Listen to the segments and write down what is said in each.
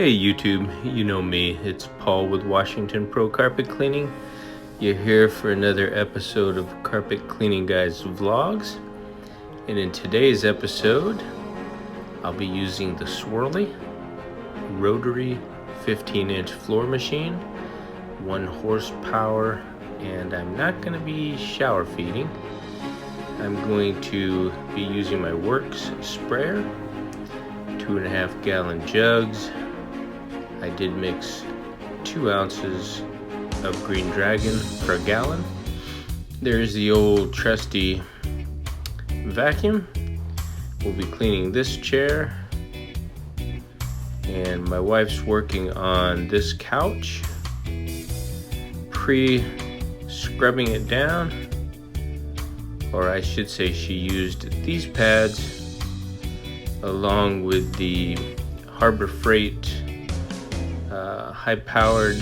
Hey YouTube, you know me, it's Paul with Washington Pro Carpet Cleaning. You're here for another episode of Carpet Cleaning Guys Vlogs. And in today's episode, I'll be using the Swirly rotary 15-inch floor machine, 1 horsepower, and I'm not going to be shower feeding. I'm going to be using my Works sprayer, 2.5 gallon jugs. I did mix 2 ounces of Green Dragon per gallon. There's the old trusty vacuum. We'll be cleaning this chair. And my wife's working on this couch, pre-scrubbing it down. Or I should say she used these pads along with the Harbor Freight high-powered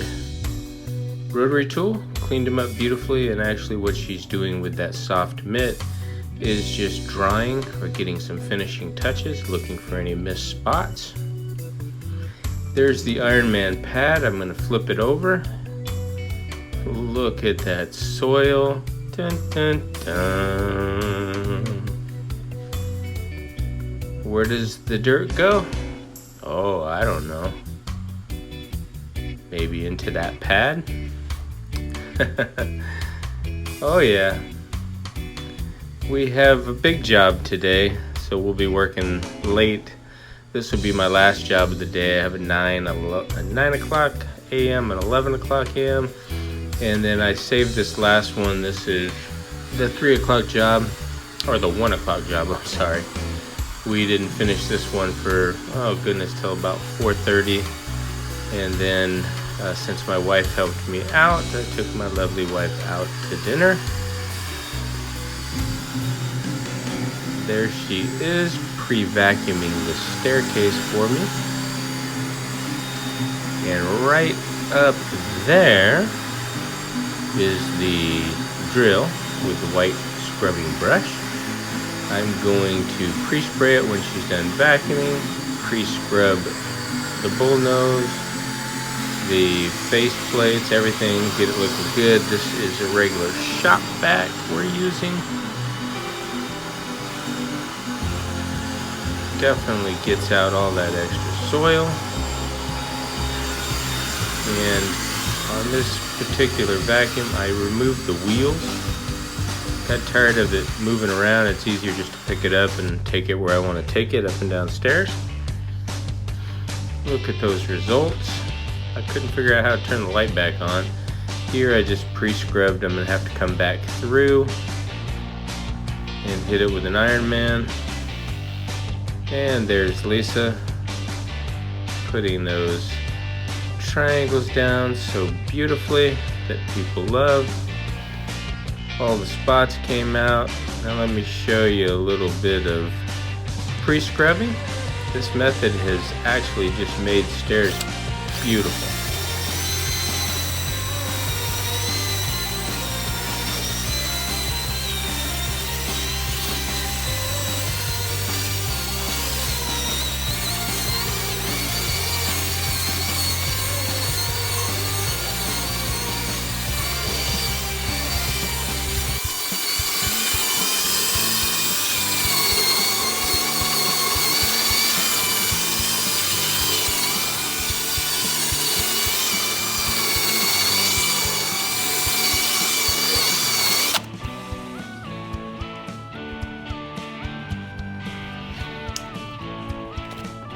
rotary tool, cleaned them up beautifully, and actually what she's doing with that soft mitt is just drying or getting some finishing touches, looking for any missed spots. There's the Iron Man pad. I'm going to flip it over. Look at that soil. Dun, dun, dun. Where does the dirt go? Oh, I don't know. Maybe into that pad? Oh yeah. We have a big job today, so we'll be working late. This will be my last job of the day. I have a 9 o'clock a.m. and 11 o'clock a.m. And then I saved this last one. This is the 3 o'clock job, or the 1 o'clock job, I'm sorry. We didn't finish this one for, oh goodness, till about 4:30. And then since my wife helped me out, I took my lovely wife out to dinner. There she is, pre-vacuuming the staircase for me. And right up there is the drill with the white scrubbing brush. I'm going to pre-spray it when she's done vacuuming, pre-scrub the bull nose, the face plates, everything, get it looking good. This is a regular shop vac we're using. Definitely gets out all that extra soil. And on this particular vacuum, I removed the wheels. Got tired of it moving around. It's easier just to pick it up and take it where I want to take it, up and down stairs. Look at those results. I couldn't figure out how to turn the light back on. Here I just pre-scrubbed. I'm going to have to come back through and hit it with an Iron Man. And there's Lisa putting those triangles down so beautifully that people love. All the spots came out. Now let me show you a little bit of pre-scrubbing. This method has actually just made stairs beautiful.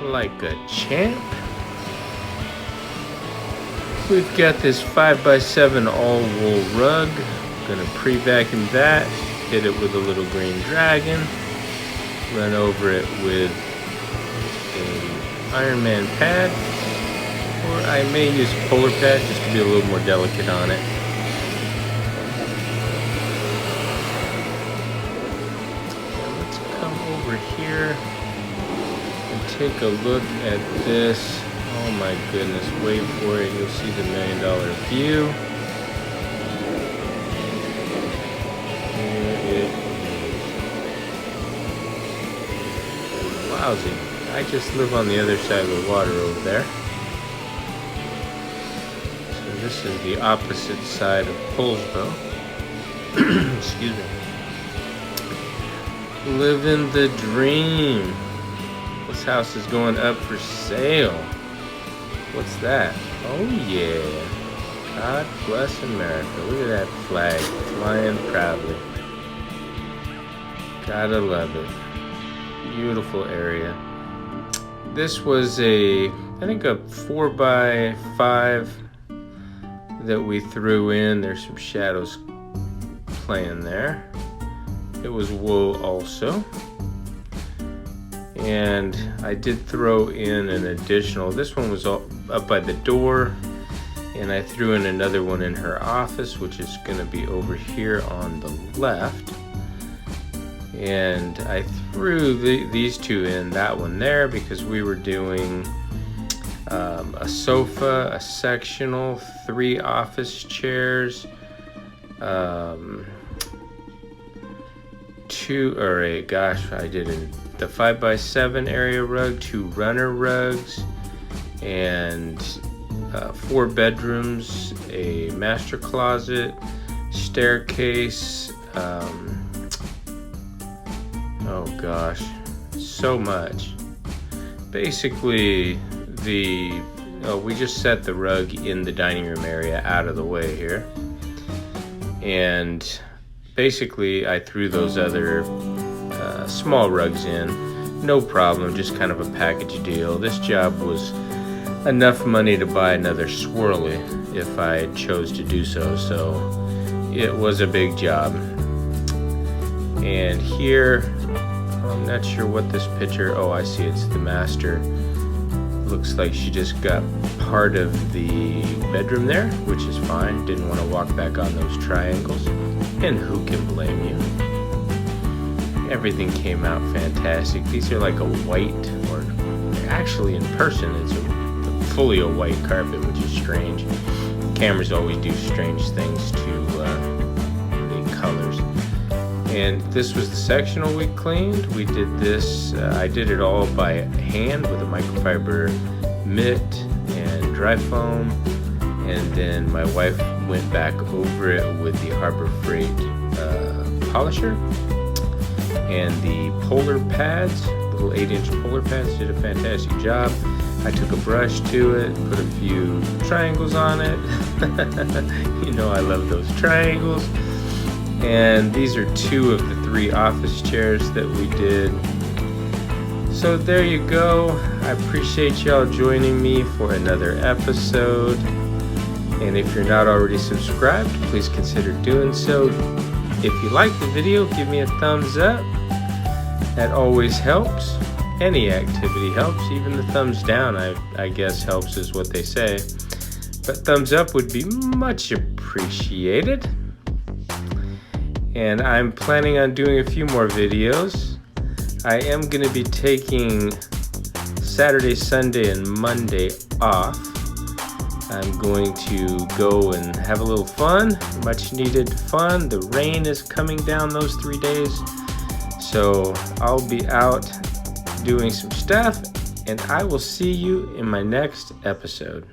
Like a champ. We've got this 5x7 all wool rug. Gonna pre-vacuum that, hit it with a little Green Dragon, run over it with an Iron Man pad, or I may use a polar pad just to be a little more delicate on it. Let's come over here and take a look at this. Oh my goodness, wait for it, you'll see the $1 million view. Here it is. Wowsy. I just live on the other side of the water over there. this is the opposite side of Polsbo. Excuse me. Living the dream. This house is going up for sale. What's that? Oh yeah. God bless America. Look at that flag flying proudly. Gotta love it. Beautiful area. This was I think a 4x5 that we threw in. There's some shadows playing there. It was wool also. And I did throw in an additional, this one was up by the door, and I threw in another one in her office, which is going to be over here on the left. And I threw these two in, that one there, because we were doing a sofa, a sectional, 3 office chairs, 2, or a, gosh, I did the 5x7 area rug, 2 runner rugs, and 4 bedrooms, a master closet, staircase, oh gosh, so much. Basically, we just set the rug in the dining room area out of the way here. And basically, I threw those other small rugs in. No problem, just kind of a package deal. This job was enough money to buy another swirly if I chose to do so. So it was a big job. And here, I'm not sure what this picture, oh, I see, it's the master. Looks like she just got part of the bedroom there, which is fine. Didn't want to walk back on those triangles. And who can blame you? Everything came out fantastic. These are like a white, or actually in person, it's fully a white carpet, which is strange. Cameras always do strange things to the colors. And this was the sectional we cleaned. We did this, I did it all by hand with a microfiber mitt and dry foam. And then my wife went back over it with the Harbor Freight polisher. And the polar pads, little 8-inch polar pads, did a fantastic job. I took a brush to it, put a few triangles on it. You know I love those triangles. And these are 2 of the 3 office chairs that we did. So there you go. I appreciate y'all joining me for another episode. And if you're not already subscribed, please consider doing so. If you like the video, give me a thumbs up. That always helps. Any activity helps. Even the thumbs down, I guess, helps is what they say. But thumbs up would be much appreciated. And I'm planning on doing a few more videos. I am going to be taking Saturday, Sunday, and Monday off. I'm going to go and have a little fun, much needed fun. The rain is coming down those 3 days. So I'll be out doing some stuff, and I will see you in my next episode.